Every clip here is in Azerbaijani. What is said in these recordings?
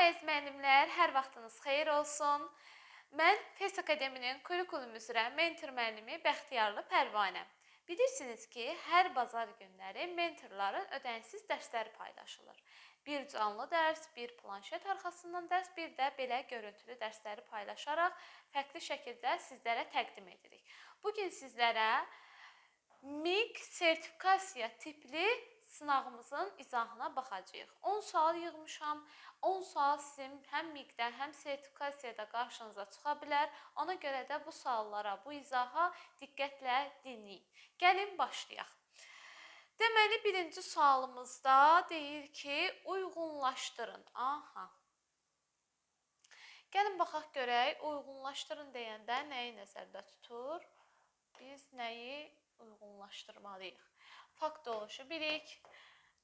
əziz müəllimlər, hər vaxtınız xeyir olsun. Mən FES Akademinin kurikulum üzrə mentor müəllimi Bəxtiyarlı Pərvanə. Bilirsiniz ki, hər bazar günləri mentorların ödənişsiz dərsləri paylaşılır. Bir canlı dərs, bir planşet arxasından dərs, bir də belə görüntülü dərsləri paylaşaraq fərqli şəkildə sizlərə təqdim edirik. Bugün sizlərə MİQ sertifikasiya tipli sınağımızın izahına baxacağıq. 10 sual yığmışam. 10 sual sizin həm MİQ-də, həm sertifikasiyada qarşınıza çıxa bilər. Ona görə də bu suallara, bu izaha diqqətlə dinləyin. Gəlin başlayaq. Deməli, birinci sualımızda deyir ki, uyğunlaşdırın. Gəlin baxaq görək, uyğunlaşdırın deyəndə nəyi nəzərdə tutur? Biz nəyi uyğunlaşdırmalıyıq? Faktoloji bilik,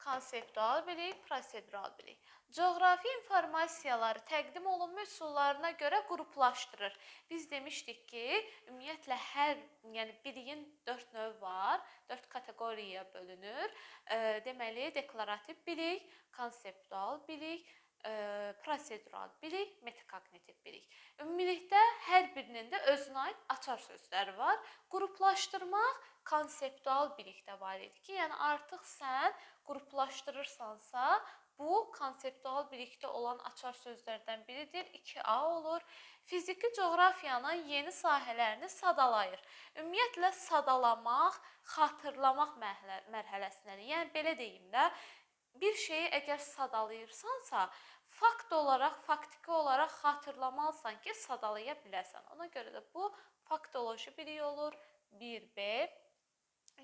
konseptual bilik, prosedural bilik. Coğrafi informasiyaları təqdim olunma üsullarına görə qruplaşdırır. Biz demişdik ki, ümumiyyətlə yəni biliyin 4 növü var, 4 kateqoriyaya bölünür. Deməli, deklarativ bilik, konseptual bilik, prosedural bilik, metakognitiv bilik. Ümumilikdə hər birinin də özünə aid açar sözləri var. Qruplaşdırmaq konseptual bilikdə var idi ki, yəni artıq sən qruplaşdırırsansa, bu konseptual bilikdə olan açar sözlərdən biridir. 2A olur. Fiziki coğrafiyanın yeni sahələrini sadalayır. Ümumiyyətlə sadalamaq, xatırlamaq mərhələsindədir. Yəni belə deyim də, bir şeyi əgər sadalayırsansa, fakt olaraq, faktiki olaraq xatırlamalısan ki, sadalaya biləsən. Ona görə də bu faktoloji bilik olur. 1B.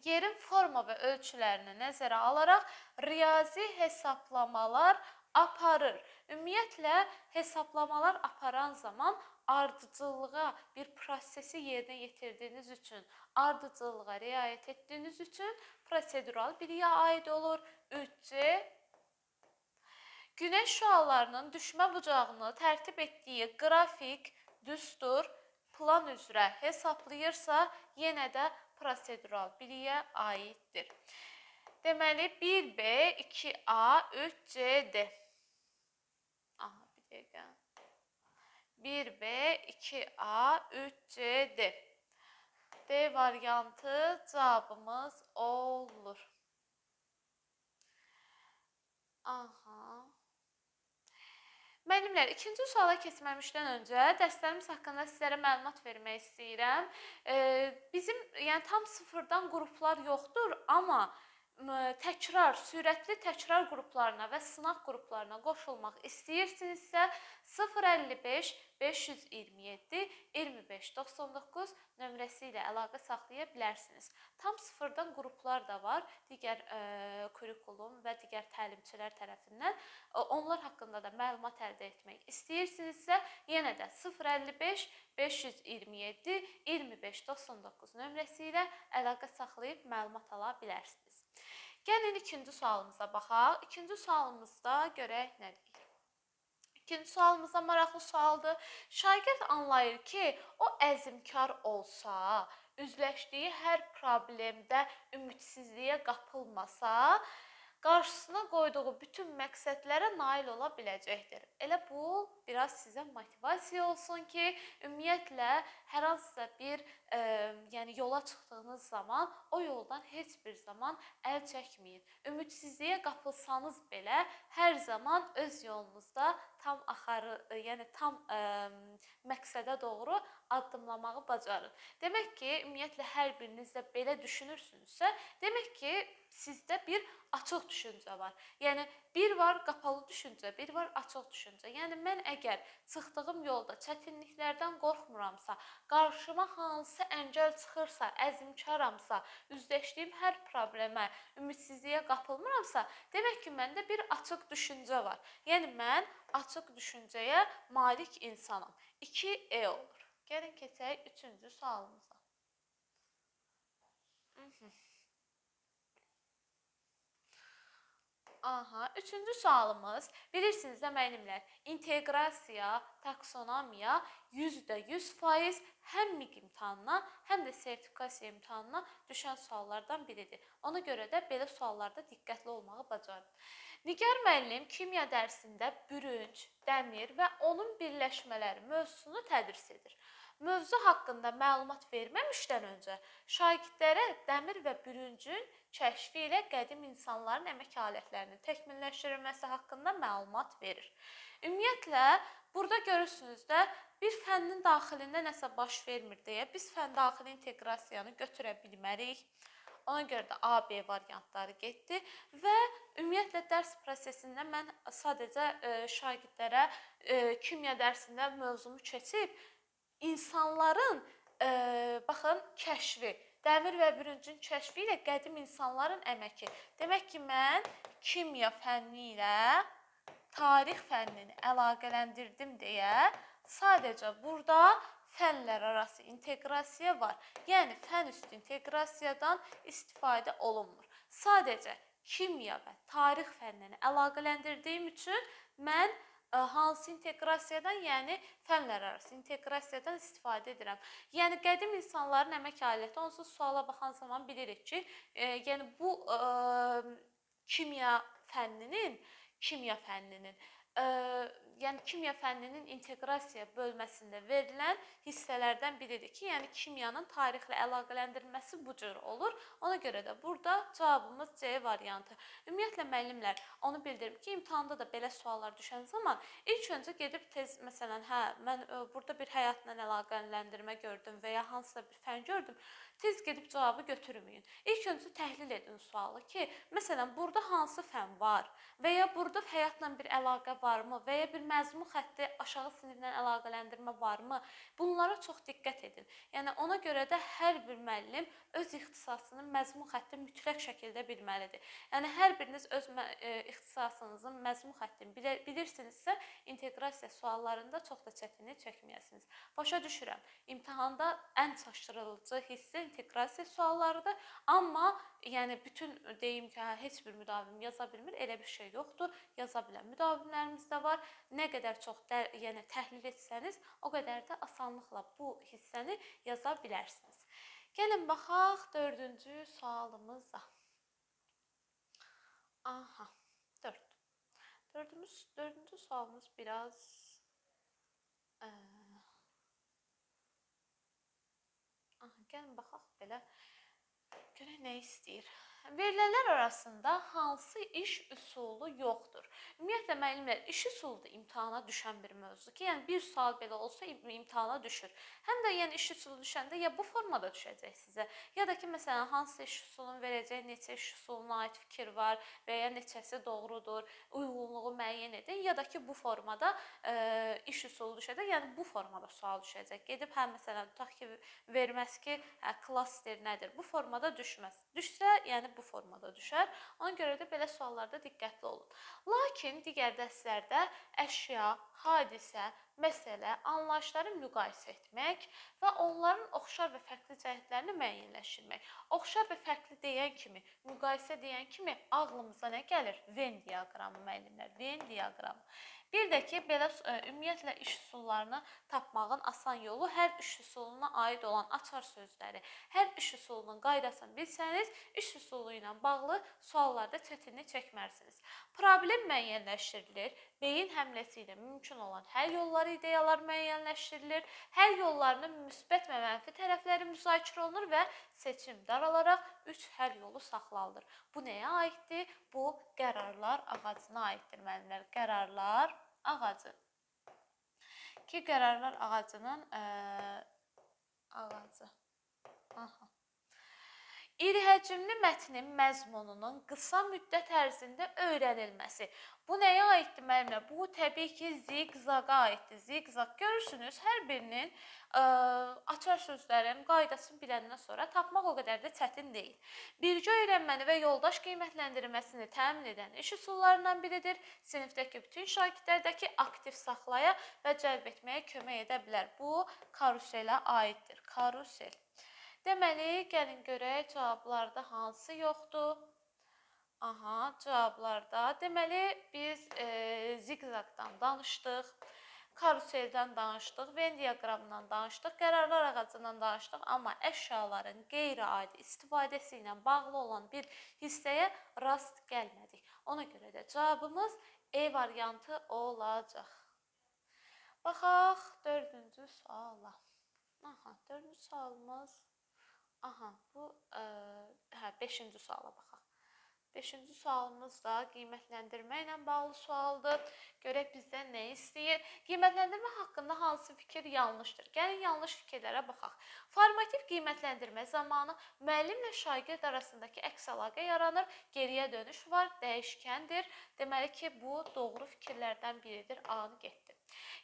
Yerin forma və ölçülərini nəzərə alaraq riyazi hesablamalar aparır. Ümumiyyətlə, hesablamalar aparan zaman ardıcıllığa, bir prosesi yerinə yetirdiyiniz üçün, ardıcıllığa riayət etdiyiniz üçün prosedural biliyə aid olur. 3C. Günəş şüalarının düşmə bucağını tərtib etdiyi qrafik, düstur, plan üzrə hesablayırsa, yenə də prosedural biliyə aiddir. Deməli, 1B, 2A, 3CD. Bir dəqiqə. 1B, 2A, 3CD. D variantı cavabımız olur. Müəllimlər, ikinci suala keçməmişdən öncə dərslərimiz haqqında sizlərə məlumat vermək istəyirəm. Bizim tam sıfırdan qruplar yoxdur, amma sürətli təkrar qruplarına və sınaq qruplarına qoşulmaq istəyirsinizsə 055 527 25 99 nömrəsi ilə əlaqə saxlaya bilərsiniz. Tam sıfırdan qruplar da var digər kurikulum və digər təlimçilər tərəfindən. Onlar haqqında da məlumat əldə etmək istəyirsinizsə, yenə də 055 527 25 99 nömrəsi ilə əlaqə saxlayıb məlumat ala bilərsiniz. Gəlin ikinci sualımıza baxaq. İkinci sualımızda görək nə deyir. İkinci sualımızda maraqlı sualdır. Şagird anlayır ki, o əzmkar olsa, üzləşdiyi hər problemdə ümidsizliyə qapılmasa, qarşısına qoyduğu bütün məqsədlərə nail ola biləcəkdir. Elə bu, biraz sizə motivasiya olsun ki, ümumiyyətlə, hər hansısa bir yola çıxdığınız zaman o yoldan heç bir zaman əl çəkməyin. Ümidsizliyə qapılsanız belə, hər zaman öz yolunuzda tam məqsədə doğru addımlamağı bacarın. Demək ki, ümumiyyətlə, hər biriniz də belə düşünürsünüzsə, demək ki, sizdə bir açıq düşüncə var. Yəni, bir var qapalı düşüncə, bir var açıq düşüncə. Yəni, mən əgər çıxdığım yolda çətinliklərdən qorxmuramsa, qarşıma hansı əngəl çıxırsa, əzmkaramsa, üzləşdiyim hər problemə, ümidsizliyə qapılmıramsa, demək ki, məndə bir açıq düşüncə var. Yəni, mən açıq düşüncəyə malik insanam. 2E olur. Gəlin keçək üçüncü sualımıza. Üçüncü sualımız, bilirsiniz də müəllimlər, inteqrasiya, taksonomiya %100% həm MİQ imtahanına, həm də sertifikasiya imtahanına düşən suallardan biridir. Ona görə də belə suallarda diqqətli olmağı bacarın. Nigar müəllim kimya dərsində bürünc, dəmir və onun birləşmələri mövzusunu tədris edir. Mövzu haqqında məlumat verməmişdən öncə şagirdlərə dəmir və bürüncün kəşfi ilə qədim insanların əmək alətlərinin təkmilləşdirilməsi haqqında məlumat verir. Ümumiyyətlə, burada görürsünüz də bir fənnin daxilində nəsə baş vermir deyə biz fənn daxili inteqrasiyanı götürə bilmərik. Ona görə də A, B variantları getdi və ümumiyyətlə dərs prosesində mən sadəcə şagirdlərə kimya dərsində mövzumu keçib insanların baxın kəşfi, dəmir və bürüncün kəşfi ilə qədim insanların əməki. Demək ki, mən kimya fənni ilə tarix fənnini əlaqələndirdim deyə sadəcə burada fənlər arası inteqrasiya var. Yəni, fən üstü inteqrasiyadan istifadə olunmur. Sadəcə kimya və tarix fənnini əlaqələndirdiyim üçün mən hansı inteqrasiyadan, yəni fənlər arası inteqrasiyadan istifadə edirəm. Yəni, qədim insanların əmək aləti, onsuz suala baxan zaman bilirik ki, yəni bu kimya fənninin yəni kimya fənninin inteqrasiya bölməsində verilən hissələrdən biridir ki, yəni kimyanın tarixlə əlaqələndirilməsi bu cür olur. Ona görə də burada cavabımız C variantı. Ümumiyyətlə müəllimlər, onu bildirim ki, imtahanda da belə suallar düşən zaman ilk öncə gedib tez, məsələn, mən burada bir həyatla əlaqələndirmə gördüm və ya hansısa bir fən gördüm, tez gedib cavabı götürməyin. İlk öncə təhlil edin sualı ki, məsələn, burada hansı fən var və ya burada həyatla bir əlaqə varmı və ya bir məzmun xətti aşağı siniflə əlaqələndirmə varmı? Bunlara çox diqqət edin. Yəni, ona görə də hər bir müəllim öz ixtisasının məzmun xəttini mütləq şəkildə bilməlidir. Yəni, hər biriniz öz ixtisasınızın məzmun xəttini bilirsinizsə, inteqrasiya suallarında çox da çətinlik çəkməyəsiniz. Başa düşürəm, imtahanda ən çaşdırıcı hissə inteqrasiya suallarıdır, amma yəni bütün deyim ki, heç bir müdavim yaza bilmir, elə bir şey yoxdur. Yaza bilən müdavimlərimiz də var. Nə qədər çox yəni təhlil etsəniz, o qədər də asanlıqla bu hissəni yaza bilərsiniz. Gəlin baxaq 4-cü sualımıza. Aha, 4. Dördüncü sualımız biraz gəlin baxaq belə. Görək nə istəyir. Verilənlər arasında hansı iş üsulu yoxdur? Ümumiyyətlə, müəllimlər, iş üsulu da imtahana düşən bir mövzudur ki, yəni bir sual belə olsa imtahana düşür. Həm də yəni iş üsulu düşəndə ya bu formada düşəcək sizə, ya da ki, məsələn, hansı iş üsulunu verəcək, neçə iş üsuluna aid fikir var və ya neçəsi doğrudur, uyğunluğu müəyyən edin, ya da ki, bu formada iş üsulu düşəndə, yəni bu formada sual düşəcək. Gedib, məsələn, tutaq ki, verməz ki, klaster nədir? Bu formada düşməz. Düşsə, yəni bu formada düşər. Ona görə də belə suallarda diqqətli olun. Lakin digər dərslərdə əşya, hadisə, məsələ, anlayışları müqayisə etmək və onların oxşar və fərqli cəhətlərini müəyyənləşdirmək. Oxşar və fərqli deyən kimi, müqayisə deyən kimi ağlımıza nə gəlir? Venn diaqramı müəllimlər, Venn diaqramı. Bir də ki, belə ümumiyyətlə iş üsullarını tapmağın asan yolu hər iş üsuluna aid olan açar sözləri, hər iş üsulunun qaydasını bilsəniz, iş üsulu ilə bağlı suallarda çətinlik çəkmərsiniz. Problem müəyyənləşdirilir, beyin həmləsi ilə mümkün olan həll yolları, ideyalar müəyyənləşdirilir, həll yollarının müsbət və mənfi tərəfləri müzakirə olunur və seçim daralaraq 3 həll yolu saxlanılır. Bu nəyə aiddir? Bu qərarlar ağacına aiddir müəllimlər. Qərarlar ağacı. Ki, qərarlar ağacının ağacı. Aha. İri həcmli mətnin məzmununun qısa müddət ərzində öyrənilməsi. Bu nəyə aiddir müəllimlər? Bu təbii ki, ziq-zaqa aiddir. Ziq-zaq görürsünüz, hər birinin açar sözlərin qaydasını biləndən sonra tapmaq o qədər də çətin deyil. Birgə öyrənməni və yoldaş qiymətləndirməsini təmin edən iş üsullarından biridir. Sinifdəki bütün şagirdlərdəki aktiv saxlaya və cəlb etməyə kömək edə bilər. Bu, karuselə aiddir. Karusel. Deməli, gəlin görək cavablarda hansı yoxdur? Aha, cavablarda. Deməli, biz ziq-zaqdan danışdıq, karuseldən danışdıq, Venn diaqramından danışdıq, qərarlar ağacından danışdıq, amma əşyaların qeyri-adi istifadəsi ilə bağlı olan bir hissəyə rast gəlmədik. Ona görə də cavabımız E variantı olacaq. Baxaq 4-cü suala. Aha, 4-cü sualımız. Aha, bu 5-ci suala baxaq. 5-ci sualımız da qiymətləndirmə ilə bağlı sualdır. Görək bizdən nə istəyir? Qiymətləndirmə haqqında hansı fikir yanlışdır? Gəlin yanlış fikirlərə baxaq. Formativ qiymətləndirmə zamanı müəllimlə şagird arasındakı əks əlaqə yaranır, geriyə dönüş var, dəyişkəndir. Deməli ki, bu doğru fikirlərdən biridir. A-nı getdi.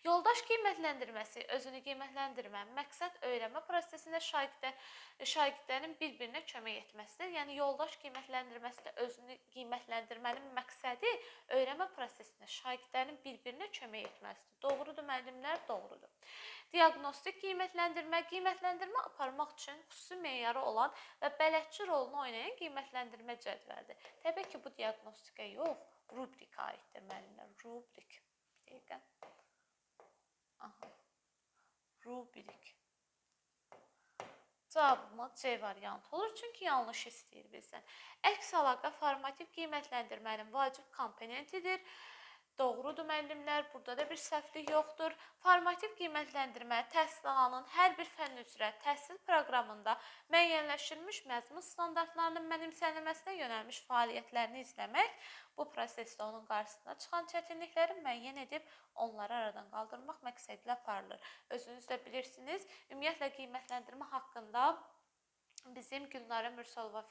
Yoldaş qiymətləndirməsi özünü qiymətləndirmə, məqsəd öyrənmə prosesində şagirdlərin bir-birinə kömək etməsidir. Yəni, yoldaş qiymətləndirməsi də özünü qiymətləndirmənin məqsədi öyrənmə prosesində şagirdlərin bir-birinə kömək etməsidir. Doğrudur, müəllimlər, doğrudur. Diaqnostik qiymətləndirmə aparmaq üçün xüsusi meyarı olan və bələdçi rolunu oynayan qiymətləndirmə cədvəlidir. Təbii ki, bu diaqnostikə yox, rubrika aiddir müəllimlər. Rubrik. Bir dəqiqə. Aha. Rubrik. Cavabımız C variantı olur, çünki yanlış istəyir bizdən. Əks əlaqə formativ qiymətləndirmənin vacib komponentidir. Doğrudur müəllimlər, burada da bir səhvlik yoxdur. Formativ qiymətləndirmə təhsil alanın hər bir fənn üzrə təhsil proqramında müəyyənləşdirilmiş məzmun standartlarının mənimsənilməsinə yönəlmiş fəaliyyətlərini izləmək, bu prosesdə onun qarşısına çıxan çətinlikləri müəyyən edib onları aradan qaldırmaq məqsədilə aparılır. Özünüz də bilirsiniz, ümumiyyətlə qiymətləndirmə haqqında bizim Gülnara Mürsalova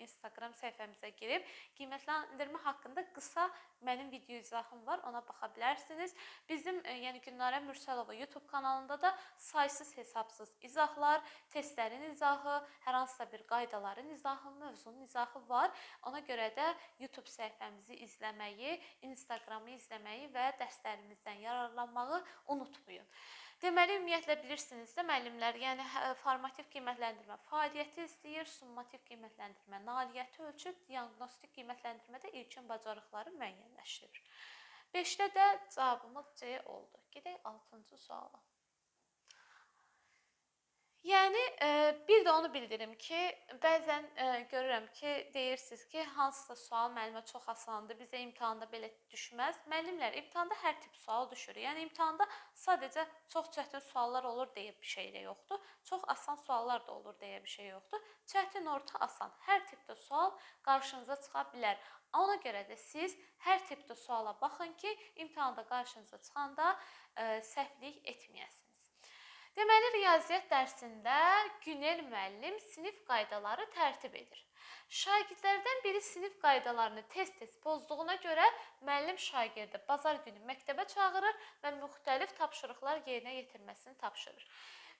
Instagram səhifəmizə girib qiymətləndirmə haqqında qısa mənim video izahım var, ona baxa bilərsiniz. Bizim yəni Gülnara Mürsalova YouTube kanalında da saysız hesabsız izahlar, testlərin izahı, hər hansısa bir qaydaların izahı, mövzunun izahı var. Ona görə də YouTube səhifəmizi izləməyi, Instagramı izləməyi və dərslərimizdən yararlanmağı unutmayın. Deməli, ümumiyyətlə bilirsiniz də müəllimlər, yəni formativ qiymətləndirmə fəaliyyəti istəyir, summativ qiymətləndirmə nailiyyəti ölçüb, diaqnostik qiymətləndirmədə ilkin bacarıqları müəyyənləşdirir. 5-də də cavabımız C oldu. Gedək 6-cı suala. Yəni, bir də onu bildirim ki, bəzən görürəm ki, deyirsiniz ki, hansısa sual müəllimə çox asandır, bizə imtahanda belə düşməz. Müəllimlər, imtahanda hər tip sual düşür. Yəni, imtahanda sadəcə çox çətin suallar olur deyə bir şey də yoxdur. Çox asan suallar da olur deyə bir şey yoxdur. Çətin, orta, asan. Hər tipdə sual qarşınıza çıxa bilər. Ona görə də siz hər tipdə suala baxın ki, imtahanda qarşınıza çıxanda səhvlik etməyəsiniz. Deməli, riyaziyyat dərsində Günel müəllim sinif qaydaları tərtib edir. Şagirdlərdən biri sinif qaydalarını tez-tez pozduğuna görə müəllim şagirdi bazar günü məktəbə çağırır və müxtəlif tapşırıqlar yerinə yetirməsini tapşırır.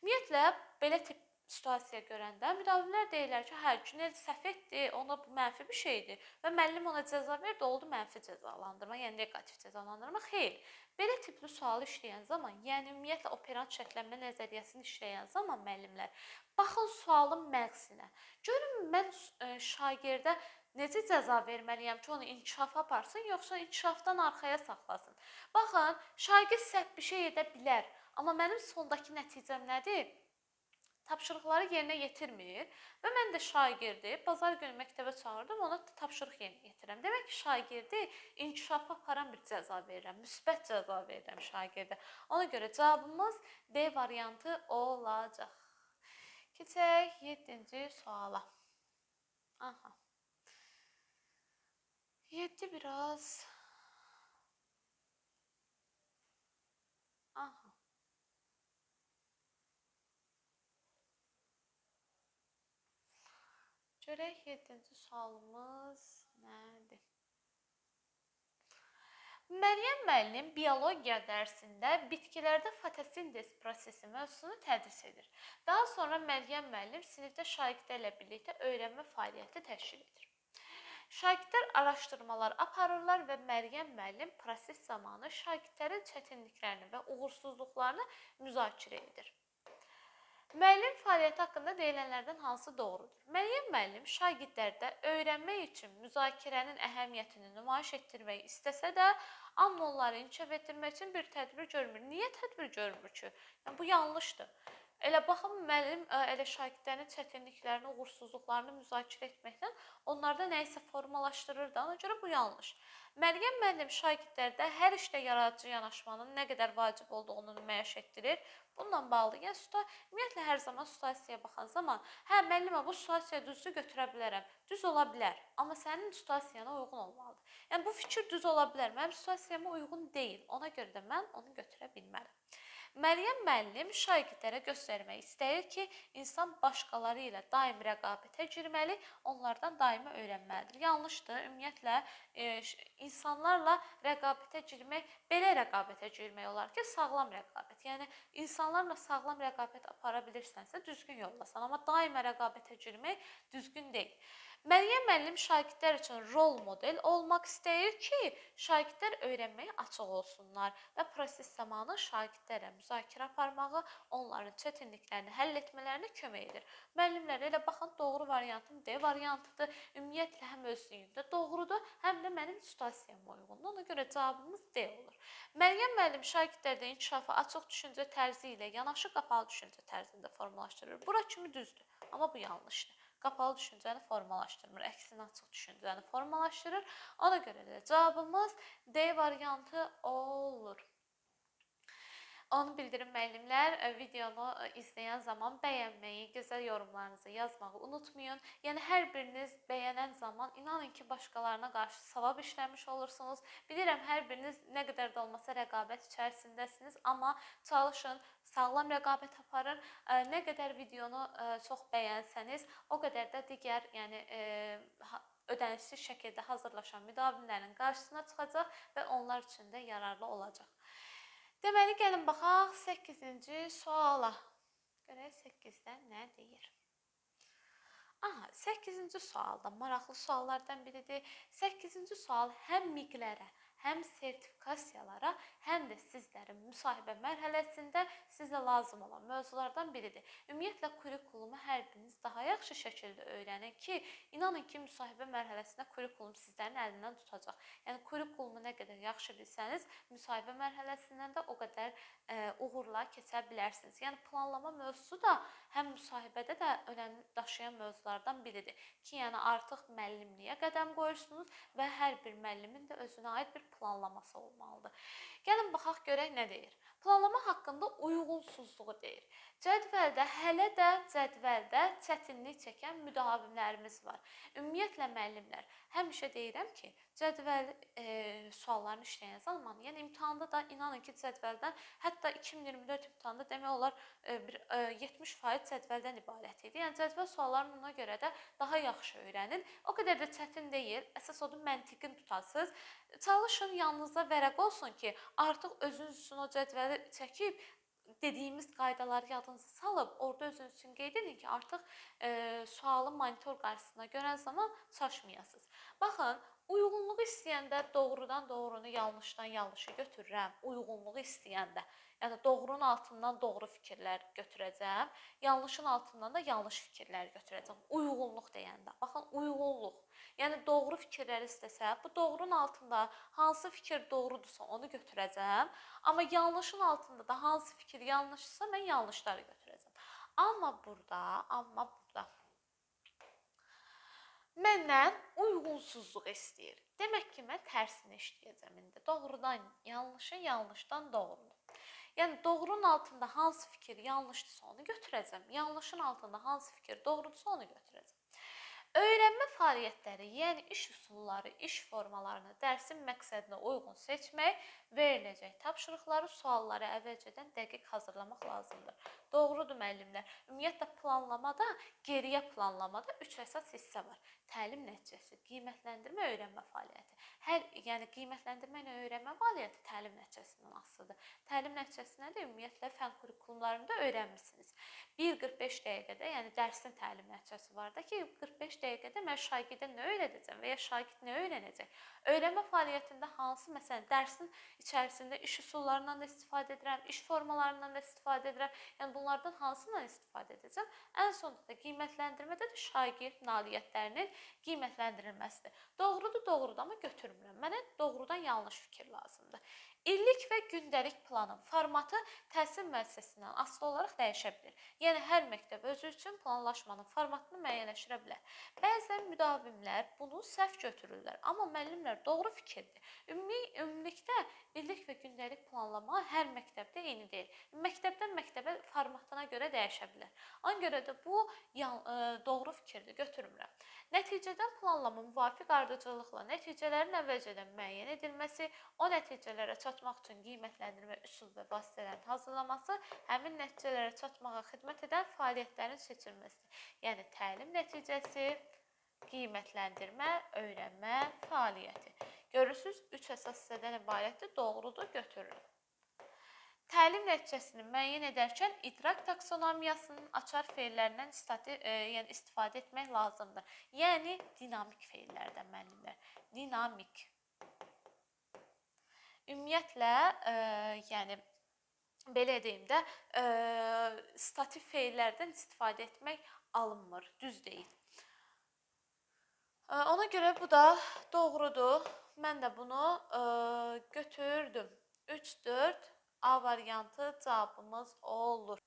Ümumiyyətlə, belə tip situasiya görəndə müdavimlər deyirlər ki, hə, Günel səhv etdi, ona bu mənfi bir şeydir və müəllim ona cəza verdi, oldu mənfi cəzalandırma, yəni negativ cəzalandırma. Xeyr, belə tipli sualı işləyən zaman, yəni ümumiyyətlə operant şərtlənmə nəzəriyyəsini işləyən zaman müəllimlər, baxın sualın məğzinə. Görün, mən şagirdə necə cəza verməliyəm ki, onu inkişafa aparsın, yoxsa inkişafdan arxaya saxlasın. Baxın, şagird səhv bir şey edə bilər, amma mənim sondakı nəticəm nədir? Tapşırıqları yerinə yetirmir və mən də şagirdi bazar günü məktəbə çağırdım, ona tapşırıq yerinə yetirəm. Demək ki, şagirdi inkişafa aparan bir cəza verirəm, müsbət cəza verirəm şagirdə. Ona görə cavabımız D variantı olacaq. Keçək 7-ci suala. Aha. 7 biraz. Aha. Görək 7-ci sualımız nədir? Məryəm müəllim biologiya dərsində bitkilərdə fotosintez prosesi mövzusunu tədris edir. Daha sonra Məryəm müəllim sinifdə şagirdlərlə birlikdə öyrənmə fəaliyyəti təşkil edir. Şagirdlər araşdırmalar aparırlar və Məryəm müəllim proses zamanı şagirdlərin çətinliklərini və uğursuzluqlarını müzakirə edir. Müəllim fəaliyyəti haqqında deyilənlərdən hansı doğrudur? Məryəm müəllim şagirdlərdə öyrənmək üçün müzakirənin əhəmiyyətini nümayiş etdirmək istəsə də, amma onları inkişaf etdirmək üçün bir tədbir görmür. Niyə tədbir görmür ki? Yəni, bu yanlışdır. Elə baxın, müəllim elə şagirdlərin çətinliklərini, uğursuzluqlarını müzakirə etməklə onlarda nəyisə formalaşdırır da, ona görə bu yanlış. Məryəm müəllim şagirdlərdə hər işdə yaradıcı yanaşmanın nə qədər vacib olduğunu nümayiş etdirir. Bununla bağlı, yəni ümumiyyətlə hər zaman situasiyaya baxan zaman, hə müəllimə bu situasiya düzdür, götürə bilərəm. Düz ola bilər, amma sənin situasiyana uyğun olmalıdır. Yəni bu fikir düz ola bilər, mənim situasiyama uyğun deyil. Ona görə də mən onu götürə bilmərəm. Məryəm müəllim şagirdlərə göstərmək istəyir ki, insan başqaları ilə daimi rəqabətə girməli, onlardan daimi öyrənməlidir. Yanlışdır. Ümumiyyətlə insanlarla rəqabətə girmək, belə rəqabətə girmək olar ki, sağlam rəqabət. Yəni insanlarla sağlam rəqabət apara bilirsənsə, düzgün yollasan, amma daima rəqabətə girmək düzgün deyil. Məryəm müəllim şagirdlər üçün rol model olmaq istəyir ki, şagirdlər öyrənməyə açıq olsunlar və proses zamanı şagirdlərlə müzakirə aparmağı, onların çətinliklərini həll etmələrinə kömək edir. Müəllimlər elə baxın, doğru variantım D variantıdır. Ümumiyyətlə həm özlüyündə doğrudur, həm də mənim situasiyama uyğundur. Ona görə cavabımız D olur. Məryəm müəllim şagirdlərdə inkişafı açıq düşüncə tərzi ilə yanaşı qapalı düşüncə tərzində formalaşdırır. Bura kimi düzdür, amma bu yanlışdır. Qapalı düşüncəni formalaşdırmır, əksinə açıq düşüncəni formalaşdırır. Ona görə də cavabımız D variantı olur. Onu bildirin müəllimlər, videonu izləyən zaman bəyənməyi, gözəl yorumlarınızı yazmağı unutmayın. Yəni hər biriniz bəyənən zaman inanın ki, başqalarına qarşı savab işləmiş olursunuz. Bilirəm, hər biriniz nə qədər də olmasa rəqabət içərisindəsiniz, amma çalışın, sağlam rəqabət aparın. Nə qədər videonu çox bəyənsəniz, o qədər də digər, yəni ödənişsiz şəkildə hazırlaşan müdavimlərin qarşısına çıxacaq və onlar üçün də yararlı olacaq. Deməli, gəlin baxaq 8-ci suala. Görək 8-də nə deyir? Aha, 8-ci sualda maraqlı suallardan biridir. 8-ci sual həm miqlərə, həm sertifikasiyalara, həm də sizlərin müsahibə mərhələsində sizə lazım olan mövzulardan biridir. Ümumiyyətlə, kurikulumu hər biriniz daha yaxşı şəkildə öyrənin ki, inanın ki, müsahibə mərhələsində kurikulum sizlərin əlindən tutacaq. Yəni, kurikulumu nə qədər yaxşı bilsəniz, müsahibə mərhələsindən də o qədər uğurla keçə bilərsiniz. Yəni, planlama mövzusu da həm müsahibədə də önəmli daşıyan mövzulardan biridir ki, yəni artıq müəllimliyə qədəm qoyursunuz və hər bir müəllimin də özünə aid bir planlaması olmalıdır. Gəlin baxaq görək nə deyir. Planlama haqqında uyğunsuzluğu deyir. Cədvəldə, hələ də cədvəldə çətinlik çəkən müdavimlərimiz var. Ümumiyyətlə müəllimlər, həmişə deyirəm ki, cədvəl suallarını işləyən zaman, yəni imtahanda da inanın ki, cədvəldən, hətta 2024 imtahanda demək olar 70% cədvəldən ibarət idi. Yəni cədvəl suallarını ona görə də daha yaxşı öyrənin. O qədər də çətin deyil. Əsas odur məntiqin tutasınız. Çalışın yanınızda vərəq olsun ki, artıq özünüz üçün o cədvəli çəkib dediyimiz qaydaları yadınıza salıb, orada özünüz üçün qeyd edin ki, artıq sualı monitor qarşısına görən zaman çaşmayasınız. Baxın, uyğunluğu istəyəndə doğrudan doğrunu, yanlışdan yanlışı götürürəm. Uyğunluğu istəyəndə. Yəni doğrunun altından doğru fikirlər götürəcəm, yanlışın altından da yanlış fikirlər götürəcəm. Uyğunluq deyəndə. Baxın, uyğunluq. Yəni doğru fikirləri istəsə, bu doğrunun altında hansı fikir doğrudursa onu götürəcəm. Amma yanlışın altında da hansı fikir yanlışsa mən yanlışları götürəcəm. Amma burada məndən uyğunsuzluq istəyir. Demək ki, mən tərsini işləyəcəm indi. Doğrudan yanlışı, yanlışdan doğrunu. Yəni doğrunun altında hansı fikir yanlışdırsa onu götürəcəm. Yanlışın altında hansı fikir doğrudursa onu götürəcəm. Öyrənmə fəaliyyətləri, yəni iş üsulları, iş formalarını dərsin məqsədinə uyğun seçmək, veriləcək tapşırıqları, sualları əvvəlcədən dəqiq hazırlamaq lazımdır. Doğrudur müəllimlər. Ümumiyyətlə planlamada, geriyə planlamada 3 əsas hissə var. Təlim nəticəsi, qiymətləndirmə, öyrənmə fəaliyyəti. Yəni qiymətləndirmə ilə öyrənmə fəaliyyəti təlim nəticəsindən asılıdır. Təlim nəticəsi nədir? Ümumiyyətlə fən kurikulumlarında öyrənmisiniz. 1-45 dəqiqədə, yəni dərsin təlim nəticəsi var da ki, 45 dəqiqədə mən şagirdə nə öyrədəcəm və ya şagird nə öyrənəcək? Öyrənmə fəaliyyətində hansı, məsələn, dərsin içərisində iş üsullarından da istifadə edirəm, iş formalarından da istifadə edirəm. Yəni bunlardan hansından istifadə edəcəm? Ən sonunda da qiymətləndirmədə də şagird nailiyyətlərinin qiymətləndirilməsidir. Doğrudur, amma götürmürəm. Mənə doğrudan yanlış fikir lazımdır. İllik və gündəlik planın formatı təhsil müəssisəsindən asılı olaraq dəyişə bilər. Yəni hər məktəb özü üçün planlaşmanın formatını müəyyənləşdirə bilər. Bəzən müdavimlər bunu səhv götürürlər, amma müəllimlər doğru fikirdir. Ümumilikdə illik və gündəlik planlama hər məktəbdə eyni deyil. Məktəbdən məktəbə formatına görə dəyişə bilər. Ona görə də bu doğru fikirdir, götürmürəm. Nəticədən planlama müvafiq ardıcıllıqla nəticələrin əvvəlcədən müəyyən edilməsi, o nəticələrə çatmaq üçün qiymətləndirmə üsul və vasitələrin hazırlaması, həmin nəticələrə çatmağa xidmət edən fəaliyyətlərin seçilməsidir. Yəni təlim nəticəsi, qiymətləndirmə, öyrənmə fəaliyyəti. Görürsüz, 3 əsas hissədən ibarətdir, doğrudur, götürürəm. Təlim nəticəsini müəyyən edərkən idrak taksonomiyasının açar feillərindən istifadə etmək lazımdır. Yəni dinamik feillərdən müəllimlər. Dinamik. Ümumiyyətlə, yəni belə deyim də, statik feillərdən istifadə etmək alınmır, düz deyil. Ona görə bu da doğrudur. Mən də bunu götürdüm. 3-4 A variantı cavabımız olur.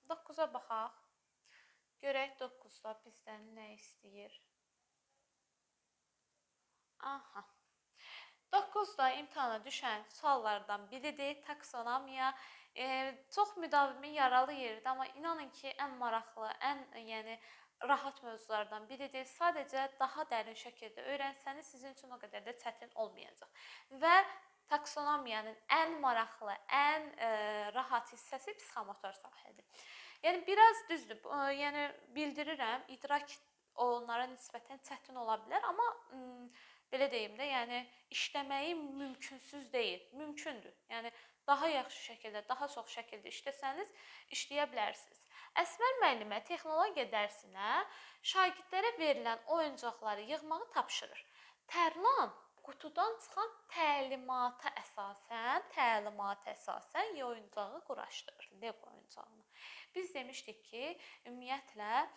9-a baxaq. Görək 9-da bizdən nə istəyir? Aha. 9-da imtahana düşən suallardan biridir. Taksonomiya. Çox müdavimin yaralı yeridir, amma inanın ki, ən maraqlı, ən rahat mövzulardan biridir. Sadəcə daha dərin şəkildə öyrənsəniz sizin üçün o qədər də çətin olmayacaq. Və taksonomiyanın ən maraqlı, ən rahat hissəsi psixomotor sahədir. Yəni biraz düzdür. Yəni bildirirəm, idrak onlara nisbətən çətin ola bilər, amma belə deyim də, yəni işləməyi mümkünsüz deyil, mümkündür. Yəni daha yaxşı şəkildə, daha çox şəkildə işləsəniz, işləyə bilərsiniz. Əsmər müəllimə texnologiya dərsinə şagirdlərə verilən oyuncaqları yığmağı tapşırır. Tərlan qutudan çıxan təlimata əsasən oyuncağı quraşdırır, Lego oyuncağını. Biz demişdik ki, ümumiyyətlə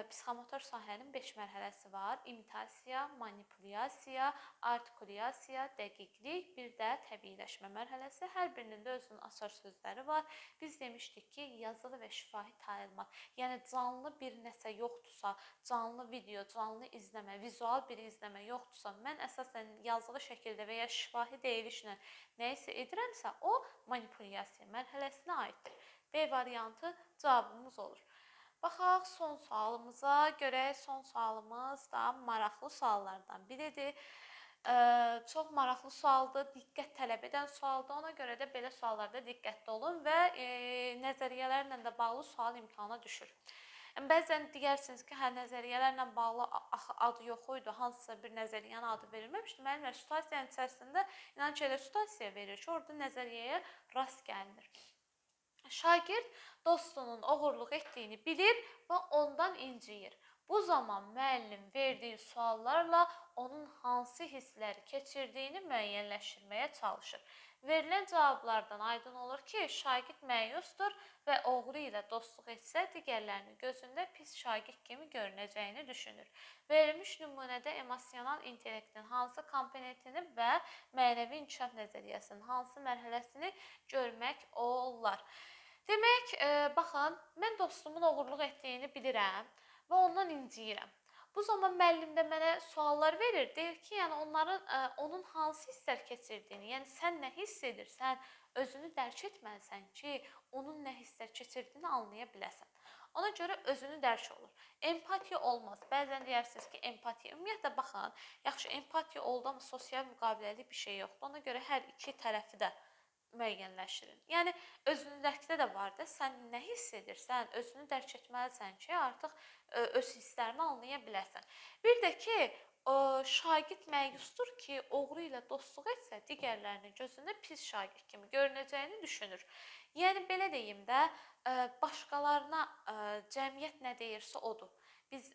psixomotor sahənin 5 mərhələsi var. İmitasiya, manipulyasiya, artikulyasiya, dəqiqlik, bir də təbiiləşmə mərhələsi. Hər birinin də özünün açar sözləri var. Biz demişdik ki, yazılı və şifahi təlimat, yəni canlı bir nəsə yoxdursa, canlı video, canlı izləmə, vizual bir izləmə yoxdursa, mən əsasən yazılı şəkildə və ya şifahi deyilişlə nə isə edirəmsə, o manipulyasiya mərhələsinə aiddir. B variantı cavabımız olur. Baxaq son sualımıza. Görək, son sualımız da maraqlı suallardan biridir. Çox maraqlı sualdır, diqqət tələb edən sualdır. Ona görə də belə suallarda diqqətli olun və nəzəriyyələrlə də bağlı sual imtahana düşür. Bəzən deyərsiniz ki, hə, nəzəriyyələrlə bağlı adı yox idi, hansısa bir nəzəriyyənin adı verilməmişdi. Müəllimlər situasiyanın içərisində, inan ki, elə situasiya verir ki, orada nəzəriyyəyə rast gəlinir. Şagird dostunun oğurluq etdiyini bilir və ondan inciyir. Bu zaman müəllim verdiyi suallarla onun hansı hissləri keçirdiyini müəyyənləşdirməyə çalışır. Verilən cavablardan aydın olur ki, şagird məyusdur və oğru ilə dostluq etsə, digərlərinin gözündə pis şagird kimi görünəcəyini düşünür. Verilmiş nümunədə emosional intellektin hansı komponentini və mənəvi inkişaf nəzəriyyəsinin hansı mərhələsini görmək olar. Demək, baxın, mən dostumun oğurluq etdiyini bilirəm və ondan inciyirəm. Bu zaman müəllim də mənə suallar verir, deyir ki, yəni onun hansı hisslər keçirdiyini, yəni sən nə hiss edirsən, özünü dərk etməlisən ki, onun nə hisslər keçirdiyini anlaya biləsən. Ona görə özünü dərk olur. Empatiya olmaz. Bəzən deyirsiniz ki, empatiya. Ümumiyyətlə, baxın, yaxşı, empatiya oldu, amma sosial müqaviləli bir şey yoxdur. Ona görə hər iki tərəfi də müəyyənləşdirin. Yəni, özündəkdə də var da, sən nə hiss edirsən, özünü dərk etməlisən ki, artıq öz hisslərini anlaya biləsən. Bir də ki, şagird məyusdur ki, oğru ilə dostluq etsə, digərlərinin gözündə pis şagird kimi görünəcəyini düşünür. Yəni, belə deyim də, başqalarına cəmiyyət nə deyirsə odur. Biz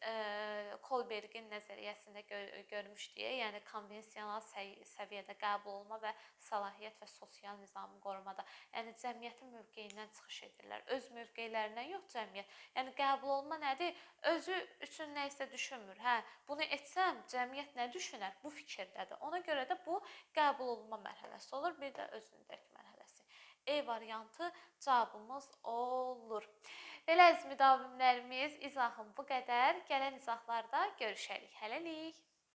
Kolbergin nəzəriyyəsində görmüşdük, yəni konvensional səviyyədə qəbul olma və səlahiyyət və sosial nizamı qorumada. Yəni cəmiyyətin mövqeyindən çıxış edirlər. Öz mövqelərindən yox, cəmiyyət. Yəni qəbul olma nədir? Özü üçün nə isə düşünmür. Hə, bunu etsəm cəmiyyət nə düşünər? Bu fikirdədir. Ona görə də bu qəbul olma mərhələsi olur, bir də özünü dərk mərhələsi. E variantı cavabımız olur. Belə əziz müdavimlərimiz, izahım bu qədər. Gələn izahlarda görüşərik. Hələlik.